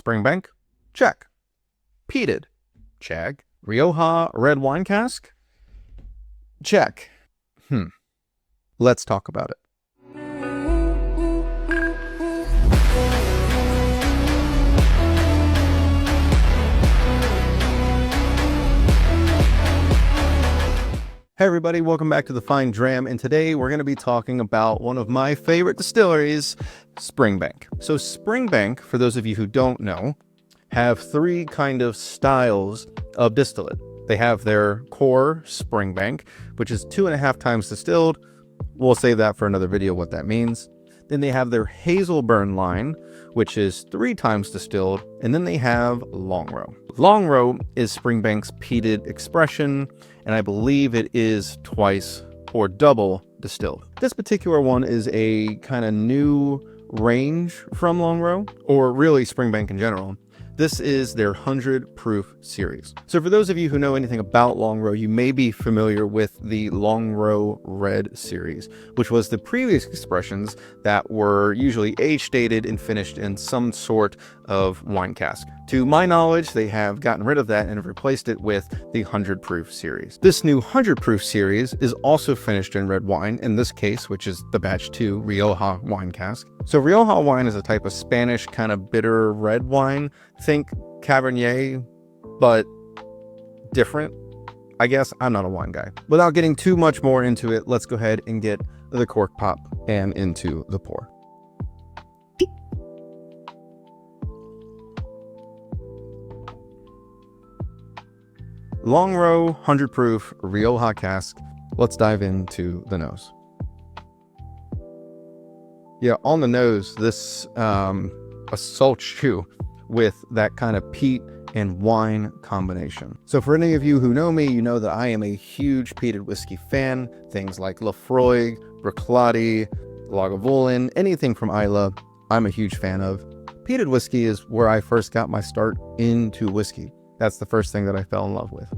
Springbank? Check. Peated? Check. Rioja red wine cask? Check. Let's talk about it. Hey everybody, welcome back to The Fine Dram, and today we're going to be talking about one of my favorite distilleries, Springbank. So Springbank, for those of you who don't know, have three kind of styles of distillate. They have their core Springbank, which is 2.5 times distilled. We'll save that for another video, what that means. Then they have their Hazelburn line, which is 3 times distilled. And then they have Longrow. Longrow is Springbank's peated expression, and I believe it is twice or double distilled. This particular one is a kind of new range from Longrow, or really Springbank in general. This is their 100 proof series. So for those of you who know anything about Longrow, you may be familiar with the Longrow Red series, which was the previous expressions that were usually age dated and finished in some sort of wine cask. To my knowledge, they have gotten rid of that and have replaced it with the 100 proof series. This new 100 proof series is also finished in red wine, in this case, which is the batch 2 Rioja wine cask. So Rioja wine is a type of Spanish kind of bitter red wine. Think Cabernet, but different. I guess I'm not a wine guy. Without getting too much more into it, let's go ahead and get the cork pop and into the pour. Longrow 100 proof Rioja cask. Let's dive into the nose. Yeah, on the nose, this assaults you with that kind of peat and wine combination. So for any of you who know me, you know that I am a huge peated whiskey fan. Things like Lafroig, Bruichladdich, Lagavulin, anything from Islay, I'm a huge fan of. Peated whiskey is where I first got my start into whiskey. That's the first thing that I fell in love with.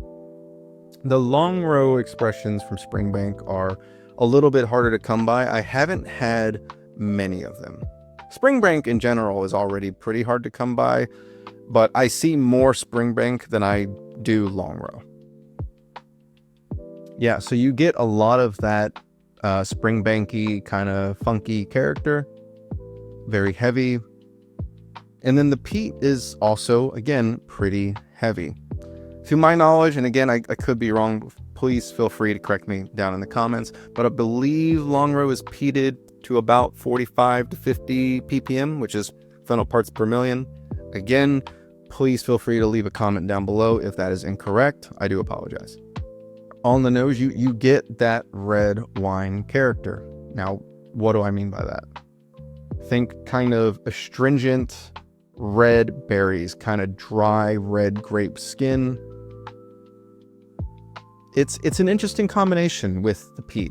The Longrow expressions from Springbank are a little bit harder to come by. I haven't had many of them. Springbank in general is already pretty hard to come by, but I see more Springbank than I do Longrow. Yeah, so you get a lot of that Springbanky kind of funky character, very heavy. And then the peat is also, again, pretty heavy. To my knowledge, and again, I could be wrong, please feel free to correct me down in the comments, but I believe Longrow is peated to about 45 to 50 ppm, which is phenol parts per million. Again, please feel free to leave a comment down below if that is incorrect. I do apologize. On the nose, you get that red wine character. Now, what do I mean by that? Think kind of astringent red berries, kind of dry red grape skin. It's an interesting combination with the peat.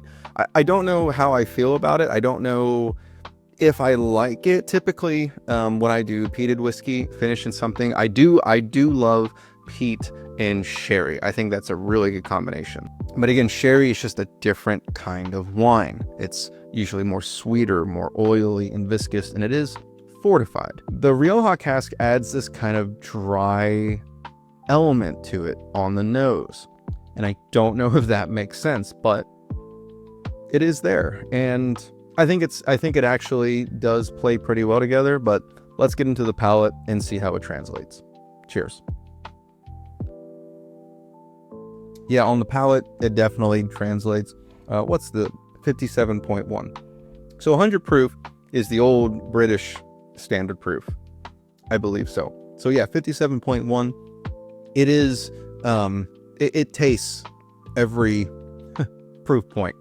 I don't know how I feel about it. I don't know if I like it. Typically, when I do peated whiskey, finish in something, I do love peat and sherry. I think that's a really good combination. But again, sherry is just a different kind of wine. It's usually more sweeter, more oily and viscous, and it is fortified. The Rioja cask adds this kind of dry element to it on the nose. And I don't know if that makes sense, but it is there. And I think it actually does play pretty well together, but let's get into the palate and see how it translates. Cheers. Yeah, on the palate, it definitely translates. What's the 57.1? So 100 proof is the old British standard proof. I believe so. So yeah, 57.1. It is, it tastes every proof point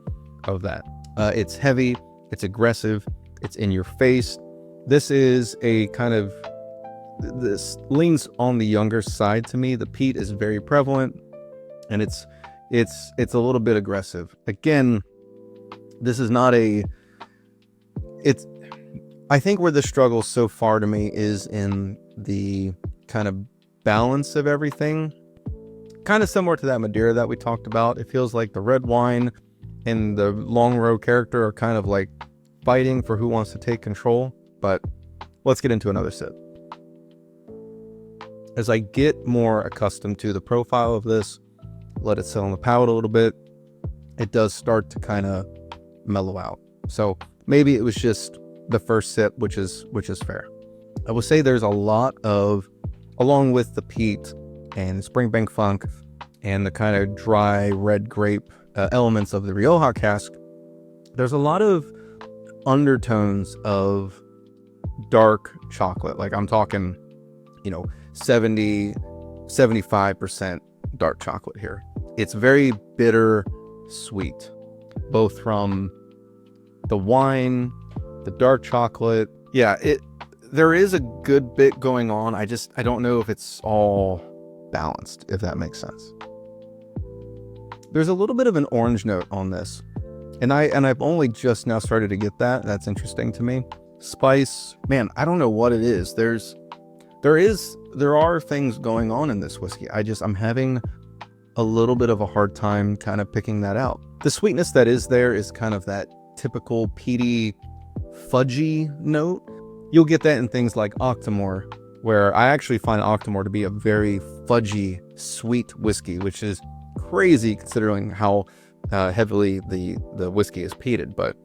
of that. It's heavy, it's aggressive, it's in your face. This is a kind of, this leans on the younger side to me. The peat is very prevalent, and it's a little bit aggressive. Again, this is not a, I think where the struggle so far to me is in the kind of balance of everything. Kind of similar to that Madeira that we talked about. It feels like the red wine and the Longrow character are kind of like fighting for who wants to take control. But let's get into another sip. As I get more accustomed to the profile of this, let it sit on the palate a little bit, it does start to kind of mellow out. So maybe it was just the first sip, which is fair. I will say there's a lot of, along with the peat and Springbank funk and the kind of dry red grape elements of the Rioja cask, there's a lot of undertones of dark chocolate. Like I'm talking, 75% dark chocolate here. It's very bitter sweet, both from the wine, the dark chocolate. Yeah, there is a good bit going on. I don't know if it's all balanced, if that makes sense. There's a little bit of an orange note on this, and I've only just now started to get that. That's interesting to me. Spice, man, I don't know what it is. There are things going on in this whiskey. I'm having a little bit of a hard time kind of picking that out. The sweetness that is there is kind of that typical peaty, fudgy note. You'll get that in things like Octomore, where I actually find Octomore to be a very fudgy, sweet whiskey, which is crazy considering how heavily the whiskey is peated, but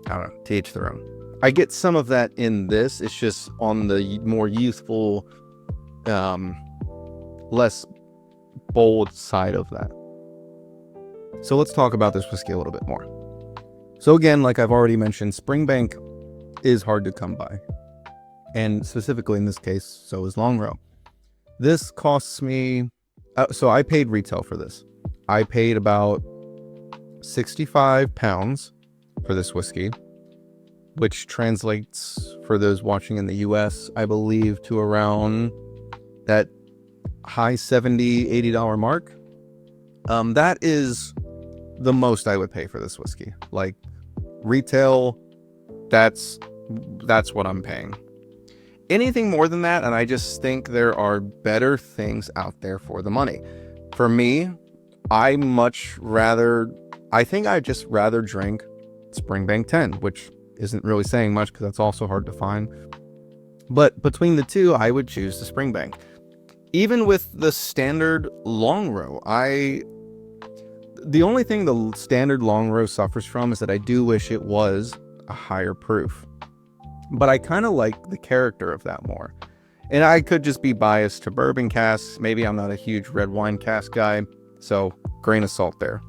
I don't know, to each their own. I get some of that in this. It's just on the more youthful, less bold side of that. So let's talk about this whiskey a little bit more. So again, like I've already mentioned, Springbank is hard to come by. And specifically in this case, so is Longrow. This costs me, so I paid retail for this. I paid about £65 for this whiskey, which translates, for those watching in the US, I believe to around that high $70, $80 mark. That is the most I would pay for this whiskey. Like retail, that's what I'm paying. Anything more than that, and I just think there are better things out there for the money. For me, I think I'd just rather drink Springbank 10, which isn't really saying much because that's also hard to find. But between the two, I would choose the Springbank. Even with the standard Longrow, the only thing the standard Longrow suffers from is that I do wish it was a higher proof. But I kind of like the character of that more. And I could just be biased to bourbon casks. Maybe I'm not a huge red wine cask guy, so grain of salt there.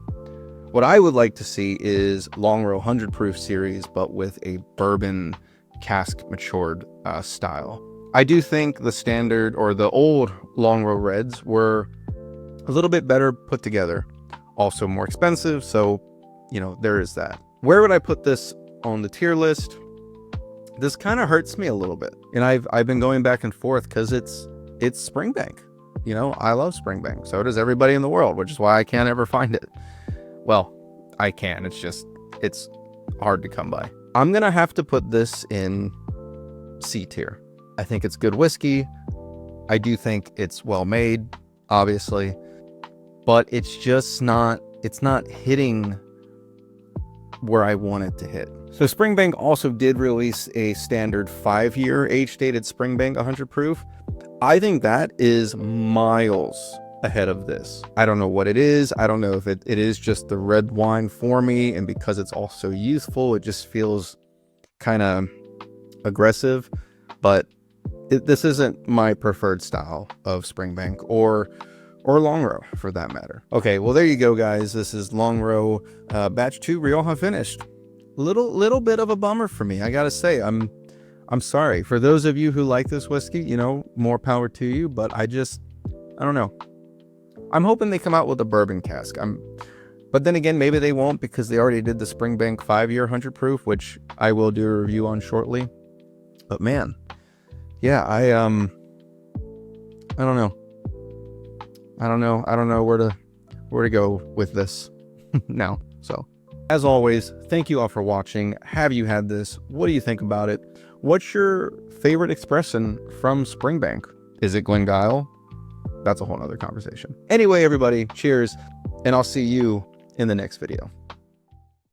What I would like to see is Longrow 100 proof series, but with a bourbon cask matured style. I do think the standard or the old Longrow reds were a little bit better put together. Also more expensive, so there is that. Where would I put this on the tier list? This kind of hurts me a little bit, and I've been going back and forth because it's Springbank. I love Springbank. So does everybody in the world, which is why I can't ever find it. Well, I can. It's hard to come by. I'm gonna have to put this in C tier. I think it's good whiskey. I do think it's well made, obviously, but it's just not hitting where I want it to hit. So Springbank also did release a standard 5-year age-dated Springbank 100 proof. I think that is miles ahead of this. I don't know what it is. I don't know if it is just the red wine for me, and because it's also youthful, it just feels kind of aggressive, but this isn't my preferred style of Springbank or Longrow for that matter. Okay, well there you go guys. This is Longrow batch 2 Rioja finished. Little bit of a bummer for me, I gotta say. I'm sorry. For those of you who like this whiskey, more power to you, but I don't know. I'm hoping they come out with a bourbon cask. But then again, maybe they won't because they already did the Springbank 5-year 100 proof, which I will do a review on shortly. But man, yeah, I don't know. I don't know where to go with this now. So, as always, thank you all for watching. Have you had this? What do you think about it? What's your favorite expression from Springbank? Is it Glengyle? That's a whole nother conversation. Anyway, everybody, cheers, and I'll see you in the next video.